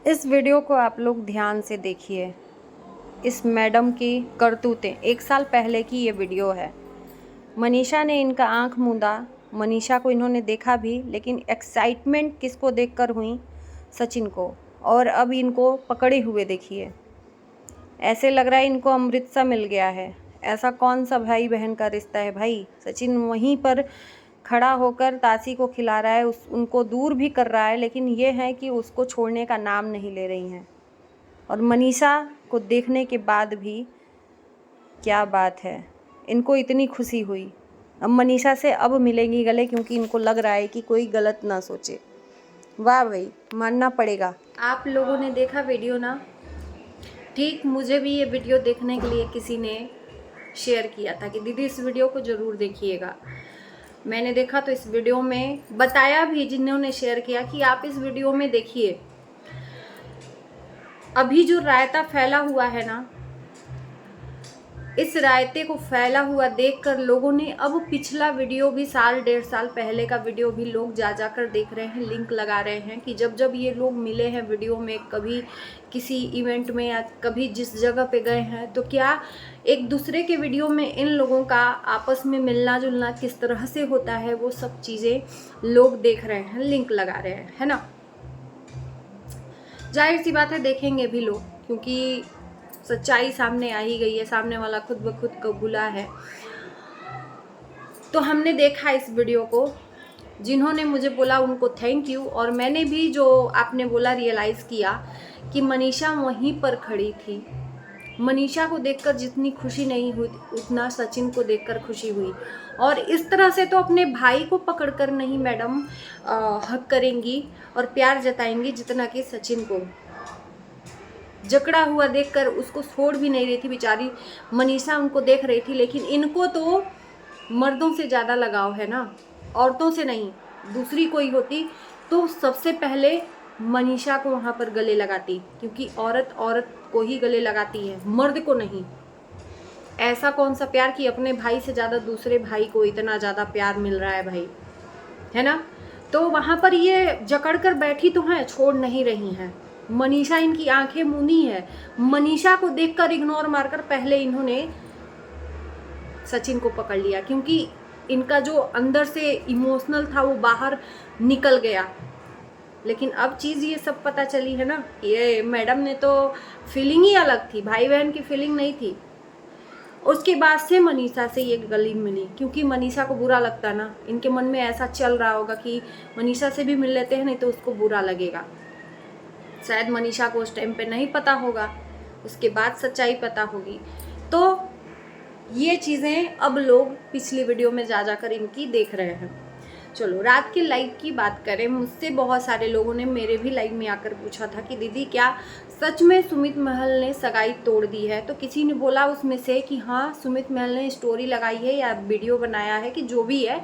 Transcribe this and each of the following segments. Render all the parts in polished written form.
इस वीडियो को आप लोग ध्यान से देखिए। इस मैडम की करतूतें, 1 साल पहले की ये वीडियो है। मनीषा ने इनका आंख मूंदा, मनीषा को इन्होंने देखा भी, लेकिन एक्साइटमेंट किसको देखकर हुई? सचिन को। और अब इनको पकड़े हुए देखिए। ऐसे लग रहा है इनको अमृत सा मिल गया है। ऐसा कौन सा भाई बहन का रिश्ता है भाई? सचिन वहीं पर खड़ा होकर ताशी को खिला रहा है, उनको दूर भी कर रहा है, लेकिन ये है कि उसको छोड़ने का नाम नहीं ले रही हैं। और मनीषा को देखने के बाद भी क्या बात है, इनको इतनी खुशी हुई। अब मनीषा से अब मिलेंगी गले, क्योंकि इनको लग रहा है कि कोई गलत ना सोचे। वाह भाई, मानना पड़ेगा। आप लोगों ने देखा वीडियो ना? ठीक, मुझे भी ये वीडियो देखने के लिए किसी ने शेयर किया था कि दीदी इस वीडियो को ज़रूर देखिएगा। मैंने देखा तो इस वीडियो में बताया भी, जिन्होंने शेयर किया, कि आप इस वीडियो में देखिए। अभी जो रायता फैला हुआ है ना, इस रायते को फैला हुआ देखकर लोगों ने अब पिछला वीडियो भी, 1.5 साल पहले का वीडियो भी लोग जा जाकर देख रहे हैं, लिंक लगा रहे हैं कि जब जब ये लोग मिले हैं वीडियो में, कभी किसी इवेंट में या कभी जिस जगह पे गए हैं, तो क्या एक दूसरे के वीडियो में इन लोगों का आपस में मिलना जुलना किस तरह से होता है, वो सब चीज़ें लोग देख रहे हैं, लिंक लगा रहे हैं, है ना। जाहिर सी बात है देखेंगे भी लोग, क्योंकि सच्चाई सामने आ ही गई है, सामने वाला खुद ब खुद कबूला है। तो हमने देखा इस वीडियो को, जिन्होंने मुझे बोला उनको थैंक यू। और मैंने भी जो आपने बोला रियलाइज़ किया कि मनीषा वहीं पर खड़ी थी। मनीषा को देखकर जितनी खुशी नहीं हुई, उतना सचिन को देखकर खुशी हुई। और इस तरह से तो अपने भाई को पकड़कर नहीं मैडम हक करेंगी और प्यार जताएंगी, जितना कि सचिन को जकड़ा हुआ देखकर उसको छोड़ भी नहीं रही थी बेचारी मनीषा, उनको देख रही थी। लेकिन इनको तो मर्दों से ज़्यादा लगाव है ना, औरतों से नहीं। दूसरी कोई होती तो सबसे पहले मनीषा को वहाँ पर गले लगाती, क्योंकि औरत औरत को ही गले लगाती है, मर्द को नहीं। ऐसा कौन सा प्यार कि अपने भाई से ज़्यादा दूसरे भाई को इतना ज़्यादा प्यार मिल रहा है भाई, है ना। तो वहाँ पर ये जकड़ कर बैठी तो हैं, छोड़ नहीं रही हैं। मनीषा इनकी आंखें मूंदी है। मनीषा को देखकर इग्नोर मारकर पहले इन्होंने सचिन को पकड़ लिया, क्योंकि इनका जो अंदर से इमोशनल था वो बाहर निकल गया। लेकिन अब चीज़ ये सब पता चली है ना, ये मैडम ने तो फीलिंग ही अलग थी, भाई बहन की फीलिंग नहीं थी। उसके बाद से मनीषा से ये गली मिली, क्योंकि मनीषा को बुरा लगता ना, इनके मन में ऐसा चल रहा होगा कि मनीषा से भी मिल लेते हैं, नहीं तो उसको बुरा लगेगा। शायद मनीषा को उस टाइम पे नहीं पता होगा, उसके बाद सच्चाई पता होगी। तो ये चीज़ें अब लोग पिछली वीडियो में जा जाकर इनकी देख रहे हैं। चलो, रात के लाइव की बात करें, मुझसे बहुत सारे लोगों ने मेरे भी लाइव में आकर पूछा था कि दीदी क्या सच में सुमित महल ने सगाई तोड़ दी है? तो किसी ने बोला उसमें से कि हाँ, सुमित महल ने स्टोरी लगाई है या वीडियो बनाया है कि जो भी है,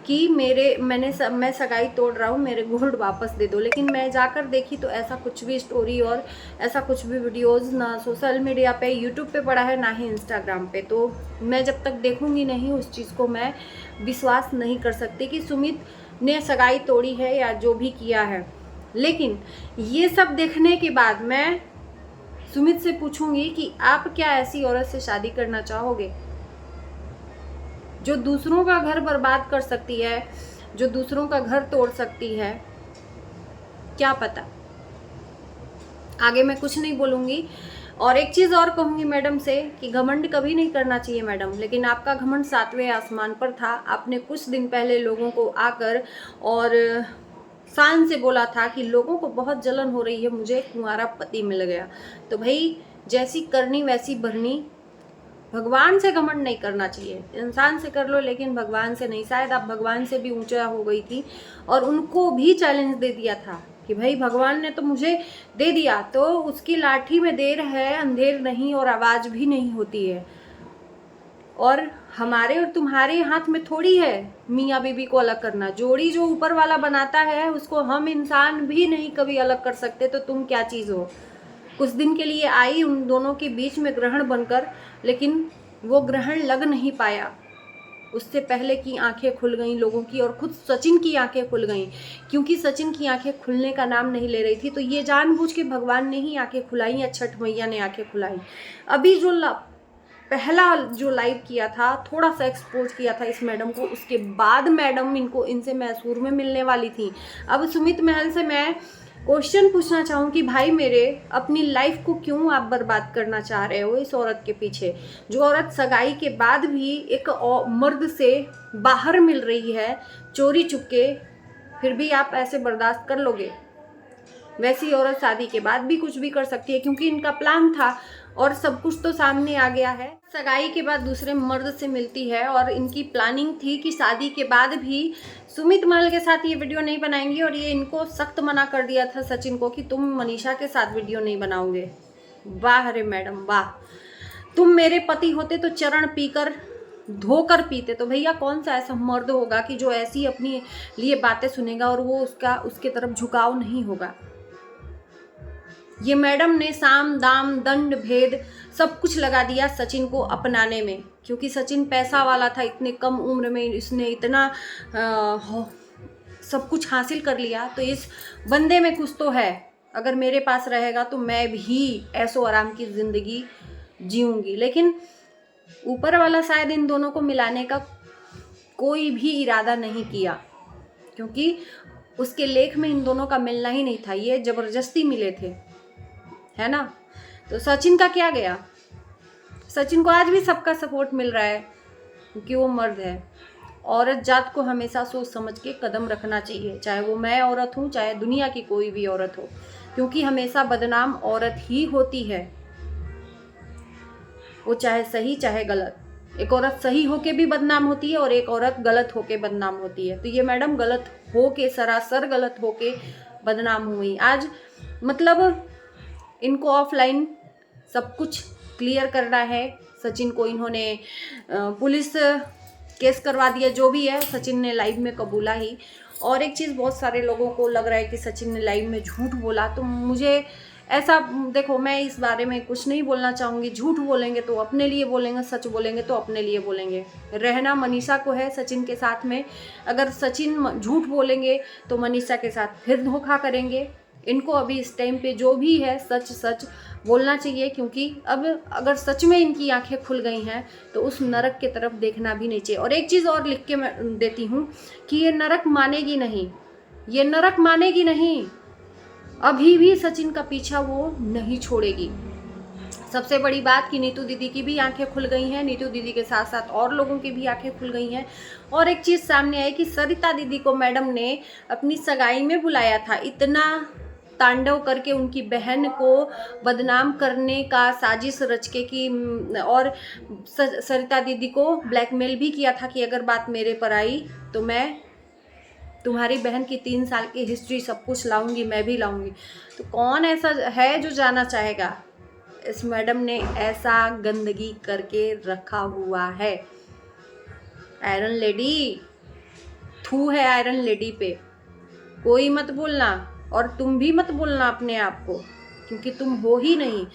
कि मैं सगाई तोड़ रहा हूँ, मेरे गोल्ड वापस दे दो। लेकिन मैं जाकर देखी तो ऐसा कुछ भी स्टोरी और ऐसा कुछ भी वीडियोज़ ना सोशल मीडिया पे, यूट्यूब पे पड़ा है, ना ही इंस्टाग्राम पे। तो मैं जब तक देखूंगी नहीं उस चीज़ को मैं विश्वास नहीं कर सकती कि सुमित ने सगाई तोड़ी है या जो भी किया है। लेकिन ये सब देखने के बाद मैं सुमित से पूछूंगी कि आप क्या ऐसी औरत से शादी करना चाहोगे जो दूसरों का घर बर्बाद कर सकती है, जो दूसरों का घर तोड़ सकती है? क्या पता। आगे मैं कुछ नहीं बोलूँगी। और एक चीज़ और कहूँगी मैडम से कि घमंड कभी नहीं करना चाहिए मैडम, लेकिन आपका घमंड 7वें आसमान पर था। आपने कुछ दिन पहले लोगों को आकर और शान से बोला था कि लोगों को बहुत जलन हो रही है, मुझे कुंवारा पति मिल गया। तो भाई, जैसी करनी वैसी भरनी। भगवान से घमंड नहीं करना चाहिए, इंसान से कर लो लेकिन भगवान से नहीं। शायद आप भगवान से भी ऊंचा हो गई थी और उनको भी चैलेंज दे दिया था कि भाई भगवान ने तो मुझे दे दिया, तो उसकी लाठी में देर है अंधेर नहीं, और आवाज़ भी नहीं होती है। और हमारे और तुम्हारे हाथ में थोड़ी है मियाँ बीबी को अलग करना। जोड़ी जो ऊपर वाला बनाता है उसको हम इंसान भी नहीं कभी अलग कर सकते, तो तुम क्या चीज़ हो? कुछ दिन के लिए आई उन दोनों के बीच में ग्रहण बनकर, लेकिन वो ग्रहण लग नहीं पाया। उससे पहले की आंखें खुल गई लोगों की, और खुद सचिन की आंखें खुल गई, क्योंकि सचिन की आंखें खुलने का नाम नहीं ले रही थी। तो ये जानबूझ के भगवान ने ही आंखें खुलाई या छठ मैया ने आंखें खुलाई। अभी जो पहला जो लाइव किया था, थोड़ा सा एक्सपोज किया था इस मैडम को, उसके बाद मैडम इनसे मैसूर में मिलने वाली थी। अब सुमित महल से मैं क्वेश्चन पूछना चाहूँ कि भाई मेरे, अपनी लाइफ को क्यों आप बर्बाद करना चाह रहे हो इस औरत के पीछे, जो औरत सगाई के बाद भी एक मर्द से बाहर मिल रही है चोरी चुपके, फिर भी आप ऐसे बर्दाश्त कर लोगे? वैसी औरत शादी के बाद भी कुछ भी कर सकती है, क्योंकि इनका प्लान था और सब कुछ तो सामने आ गया है। सगाई के बाद दूसरे मर्द से मिलती है और इनकी प्लानिंग थी कि शादी के बाद भी सुमित महल के साथ ये वीडियो नहीं बनाएंगी, और ये इनको सख्त मना कर दिया था सचिन को कि तुम मनीषा के साथ वीडियो नहीं बनाओगे। वाह रे मैडम वाह, तुम मेरे पति होते तो चरण पीकर धोकर पीते। तो भैया कौन सा ऐसा मर्द होगा कि जो ऐसी अपनी लिए बातें सुनेगा और वो उसके तरफ झुकाव नहीं होगा। ये मैडम ने साम दाम दंड भेद सब कुछ लगा दिया सचिन को अपनाने में, क्योंकि सचिन पैसा वाला था, इतने कम उम्र में इसने इतना सब कुछ हासिल कर लिया। तो इस बंदे में कुछ तो है, अगर मेरे पास रहेगा तो मैं भी ऐसो आराम की ज़िंदगी जीऊंगी। लेकिन ऊपर वाला शायद इन दोनों को मिलाने का कोई भी इरादा नहीं किया, क्योंकि उसके लेख में इन दोनों का मिलना ही नहीं था, ये ज़बरदस्ती मिले थे, है ना। तो सचिन का क्या गया? सचिन को आज भी सबका सपोर्ट मिल रहा है क्योंकि वो मर्द है। औरत जात को हमेशा सोच समझ के कदम रखना चाहिए, चाहे वो मैं औरत हूँ, चाहे दुनिया की कोई भी औरत हो, क्योंकि हमेशा बदनाम औरत ही होती है, वो चाहे सही चाहे गलत। एक औरत सही होके भी बदनाम होती है और एक औरत गलत होके बदनाम होती है। तो ये मैडम गलत होके, सरासर गलत होके बदनाम हुई। आज मतलब इनको ऑफलाइन सब कुछ क्लियर करना है। सचिन को इन्होंने पुलिस केस करवा दिया, जो भी है सचिन ने लाइव में कबूला ही। और एक चीज़, बहुत सारे लोगों को लग रहा है कि सचिन ने लाइव में झूठ बोला, तो मुझे ऐसा, देखो मैं इस बारे में कुछ नहीं बोलना चाहूँगी। झूठ बोलेंगे तो अपने लिए बोलेंगे, सच बोलेंगे तो अपने लिए बोलेंगे। रहना मनीषा को है सचिन के साथ में, अगर सचिन झूठ बोलेंगे तो मनीषा के साथ फिर धोखा करेंगे। इनको अभी इस टाइम पे जो भी है सच सच बोलना चाहिए, क्योंकि अब अगर सच में इनकी आंखें खुल गई हैं तो उस नरक की तरफ देखना भी नहीं चाहिए। और एक चीज़ और लिख के मैं देती हूँ कि ये नरक मानेगी नहीं, ये नरक मानेगी नहीं, अभी भी सचिन का पीछा वो नहीं छोड़ेगी। सबसे बड़ी बात कि नीतू दीदी की भी आंखें खुल गई हैं, नीतू दीदी के साथ साथ और लोगों की भी आंखें खुल गई हैं। और एक चीज़ सामने आई कि सरिता दीदी को मैडम ने अपनी सगाई में बुलाया था, इतना तांडव करके उनकी बहन को बदनाम करने का साजिश रच के कि, और सरिता दीदी को ब्लैकमेल भी किया था कि अगर बात मेरे पर आई तो मैं तुम्हारी बहन की 3 साल की हिस्ट्री सब कुछ लाऊंगी, मैं भी लाऊंगी। तो कौन ऐसा है जो जाना चाहेगा? इस मैडम ने ऐसा गंदगी करके रखा हुआ है। आयरन लेडी, थू है आयरन लेडी पे, कोई मत बोलना, और तुम भी मत बोलना अपने आप को, क्योंकि तुम हो ही नहीं,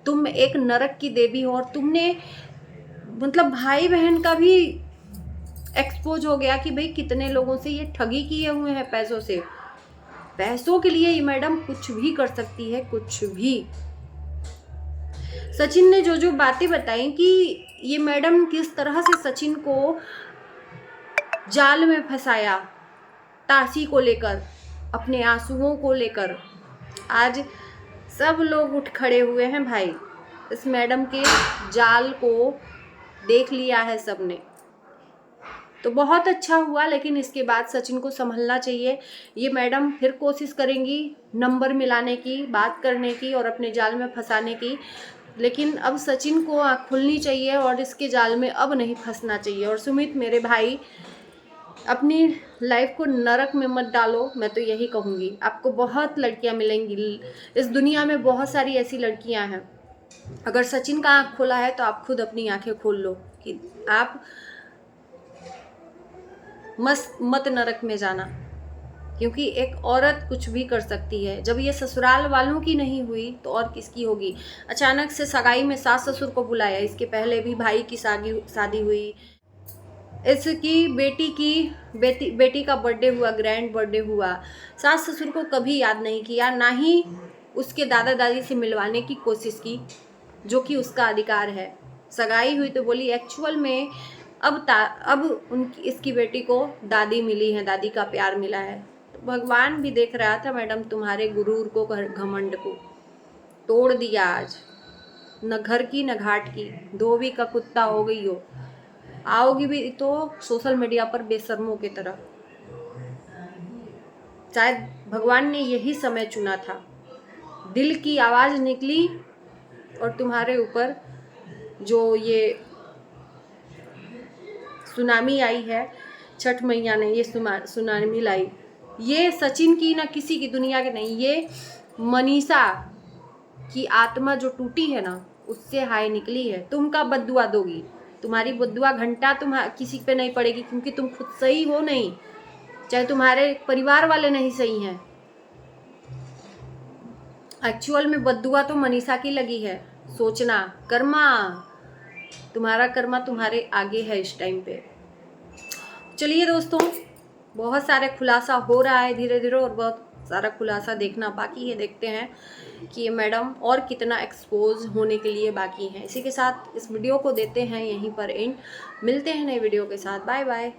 तुम एक नरक की देवी हो। और तुमने मतलब भाई बहन का भी एक्सपोज हो गया कि भाई कितने लोगों से ये ठगी किए हुए हैं पैसों से। पैसों के लिए ये मैडम कुछ भी कर सकती है, कुछ भी। सचिन ने जो जो बातें बताई कि ये मैडम किस तरह से सचिन को जाल में फंसाया, ताशी को लेकर, अपने आंसुओं को लेकर, आज सब लोग उठ खड़े हुए हैं भाई। इस मैडम के जाल को देख लिया है सबने, तो बहुत अच्छा हुआ। लेकिन इसके बाद सचिन को संभलना चाहिए। ये मैडम फिर कोशिश करेंगी नंबर मिलाने की, बात करने की और अपने जाल में फंसाने की। लेकिन अब सचिन को आँख खुलनी चाहिए और इसके जाल में अब नहीं फंसना चाहिए। और सुमित मेरे भाई, अपनी लाइफ को नरक में मत डालो, मैं तो यही कहूँगी। आपको बहुत लड़कियाँ मिलेंगी इस दुनिया में, बहुत सारी ऐसी लड़कियाँ हैं। अगर सचिन का आँख खोला है तो आप खुद अपनी आँखें खोल लो कि आप मत नरक में जाना, क्योंकि एक औरत कुछ भी कर सकती है। जब ये ससुराल वालों की नहीं हुई तो और किसकी होगी? अचानक से सगाई में सास ससुर को बुलाया, इसके पहले भी भाई की शादी हुई, इसकी बेटी का बर्थडे हुआ, ग्रैंड बर्थडे हुआ, सास ससुर को कभी याद नहीं किया, ना ही उसके दादा दादी से मिलवाने की कोशिश की, जो कि उसका अधिकार है। सगाई हुई तो बोली एक्चुअल में अब इसकी बेटी को दादी मिली है, दादी का प्यार मिला है। तो भगवान भी देख रहा था मैडम तुम्हारे गुरूर को, घमंड को तोड़ दिया आज। न घर की न घाट की, धोबी का कुत्ता हो गई हो। आओगी भी तो सोशल मीडिया पर बेशर्मों की तरह। शायद भगवान ने यही समय चुना था। दिल की आवाज निकली और तुम्हारे ऊपर जो ये सुनामी आई है, छठ मैया ने ये सुनामी लाई। ये सचिन की ना किसी की, दुनिया के नहीं, ये मनीषा की आत्मा जो टूटी है ना, उससे हाय निकली है। तुम का बद्दुआ दोगी, तुम्हारी बद्दुआ घंटा किसी पे नहीं पड़ेगी, क्योंकि तुम खुद सही हो नहीं, चाहे तुम्हारे परिवार वाले नहीं सही हैं। एक्चुअल में बद्दुआ तो मनीषा की लगी है। सोचना, कर्मा, तुम्हारा कर्मा तुम्हारे आगे है इस टाइम पे। चलिए दोस्तों, बहुत सारे खुलासा हो रहा है धीरे धीरे, और बहुत सारा खुलासा देखना बाकी है। देखते हैं कि ये मैडम और कितना एक्सपोज होने के लिए बाकी है। इसी के साथ इस वीडियो को देते हैं यहीं पर एंड। मिलते हैं नए वीडियो के साथ। Bye bye.